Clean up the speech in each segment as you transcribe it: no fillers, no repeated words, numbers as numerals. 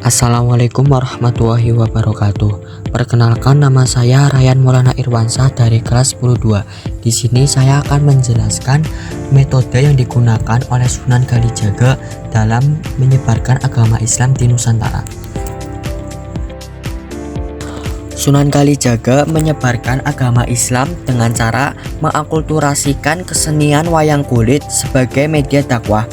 Assalamualaikum warahmatullahi wabarakatuh. Perkenalkan, nama saya Ryan Maulana Irwansyah dari kelas 10-2. Di sini saya akan menjelaskan metode yang digunakan oleh Sunan Kalijaga dalam menyebarkan agama Islam di Nusantara. Sunan Kalijaga menyebarkan agama Islam dengan cara mengakulturasikan kesenian wayang kulit sebagai media dakwah.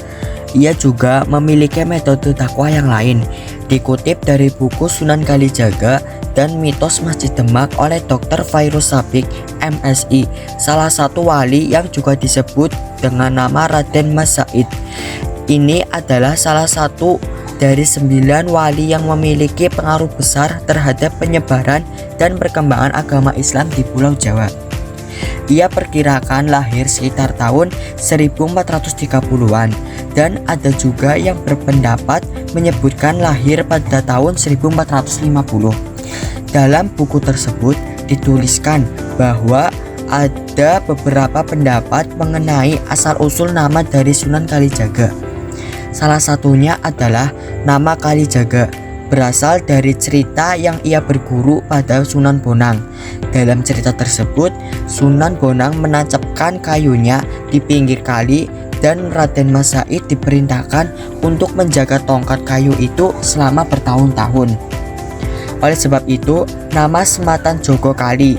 Ia juga memiliki metode dakwah yang lain, dikutip dari buku Sunan Kalijaga dan Mitos Masjid Demak oleh Dr. Fairuz Sabik, MSI, salah satu wali yang juga disebut dengan nama Raden Mas Said. Ini adalah salah satu dari 9 wali yang memiliki pengaruh besar terhadap penyebaran dan perkembangan agama Islam di Pulau Jawa. Ia perkirakan lahir sekitar tahun 1430-an dan ada juga yang berpendapat menyebutkan lahir pada tahun 1450. Dalam buku tersebut dituliskan bahwa ada beberapa pendapat mengenai asal-usul nama dari Sunan Kalijaga. Salah satunya adalah nama Kalijaga berasal dari cerita yang ia berguru pada Sunan Bonang. Dalam cerita tersebut, Sunan Bonang menancapkan kayunya di pinggir kali dan Raden Mas Said diperintahkan untuk menjaga tongkat kayu itu selama bertahun-tahun. Oleh sebab itu, nama Sematan Jogo Kali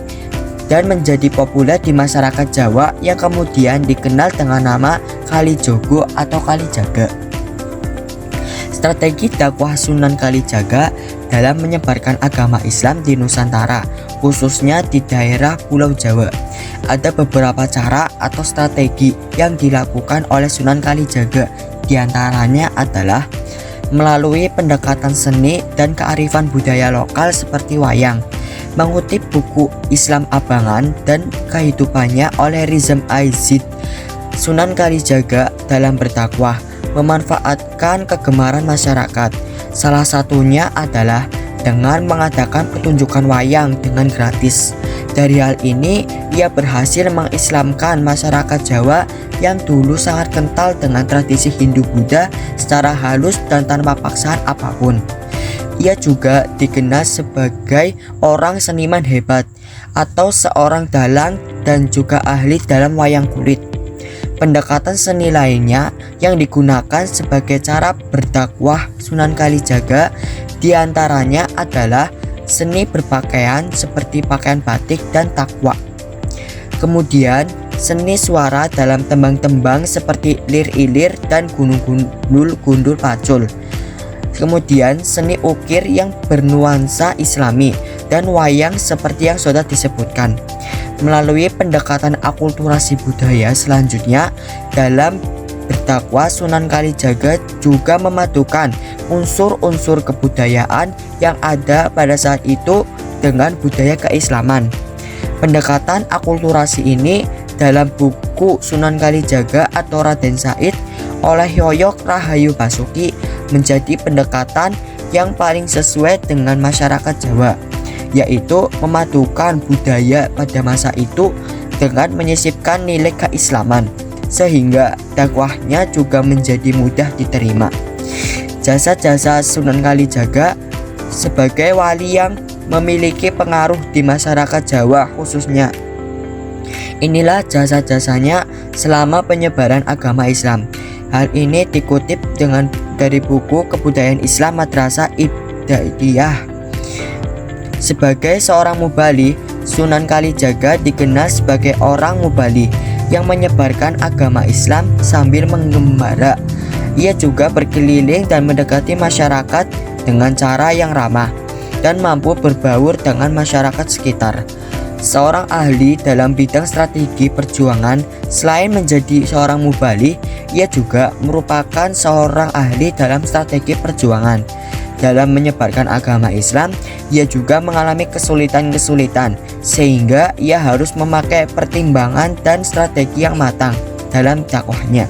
dan menjadi populer di masyarakat Jawa yang kemudian dikenal dengan nama Kalijogo atau Kalijaga. Strategi dakwah Sunan Kalijaga dalam menyebarkan agama Islam di Nusantara, khususnya di daerah Pulau Jawa. Ada beberapa cara atau strategi yang dilakukan oleh Sunan Kalijaga. Di antaranya adalah melalui pendekatan seni dan kearifan budaya lokal seperti wayang. Mengutip buku Islam Abangan dan kehidupannya oleh Rizam Aizid, Sunan Kalijaga dalam berdakwah memanfaatkan kegemaran masyarakat. Salah satunya adalah dengan mengadakan pertunjukan wayang dengan gratis. Dari hal ini, ia berhasil mengislamkan masyarakat Jawa yang dulu sangat kental dengan tradisi Hindu-Buddha secara halus dan tanpa paksaan apapun. Ia juga dikenal sebagai orang seniman hebat atau seorang dalang dan juga ahli dalam wayang kulit. Pendekatan seni lainnya yang digunakan sebagai cara berdakwah Sunan Kalijaga diantaranya adalah seni berpakaian seperti pakaian batik dan takwa. Kemudian seni suara dalam tembang-tembang seperti lir-ilir dan gunung gundul pacul. Kemudian seni ukir yang bernuansa Islami dan wayang seperti yang sudah disebutkan. Melalui pendekatan akulturasi budaya selanjutnya dalam berdakwah, Sunan Kalijaga juga memadukan unsur-unsur kebudayaan yang ada pada saat itu dengan budaya keislaman. Pendekatan akulturasi ini dalam buku Sunan Kalijaga atau Raden Said oleh Yoyok Rahayu Basuki menjadi pendekatan yang paling sesuai dengan masyarakat Jawa, yaitu memadukan budaya pada masa itu dengan menyisipkan nilai keislaman, sehingga dakwahnya juga menjadi mudah diterima. Jasa-jasa Sunan Kalijaga sebagai wali yang memiliki pengaruh di masyarakat Jawa khususnya. Inilah jasa-jasanya selama penyebaran agama Islam. Hal ini dikutip dari buku Kebudayaan Islam Madrasah Ibtidaiyah. Sebagai seorang mubali, Sunan Kalijaga dikenal sebagai orang mubali yang menyebarkan agama Islam sambil mengembara. Ia juga berkeliling dan mendekati masyarakat dengan cara yang ramah dan mampu berbaur dengan masyarakat sekitar. Seorang ahli dalam bidang strategi perjuangan, selain menjadi seorang mubali, ia juga merupakan seorang ahli dalam strategi perjuangan. Dalam menyebarkan agama Islam, ia juga mengalami kesulitan-kesulitan, sehingga ia harus memakai pertimbangan dan strategi yang matang dalam dakwahnya.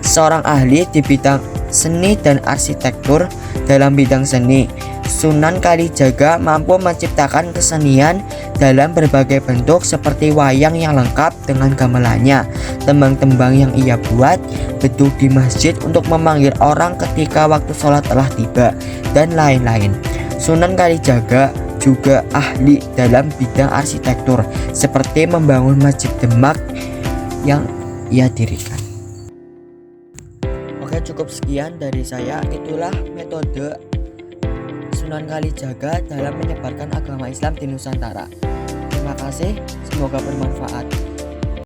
Seorang ahli di bidang seni dan arsitektur. Dalam bidang seni, Sunan Kalijaga mampu menciptakan kesenian dalam berbagai bentuk seperti wayang yang lengkap dengan gamelannya, tembang-tembang yang ia buat, beduk di masjid untuk memanggil orang ketika waktu sholat telah tiba, dan lain-lain. Sunan Kalijaga juga ahli dalam bidang arsitektur, seperti membangun Masjid Demak yang ia dirikan. Oke, cukup sekian dari saya. Itulah metode Sunan Kalijaga dalam menyebarkan agama Islam di Nusantara. Terima kasih, semoga bermanfaat.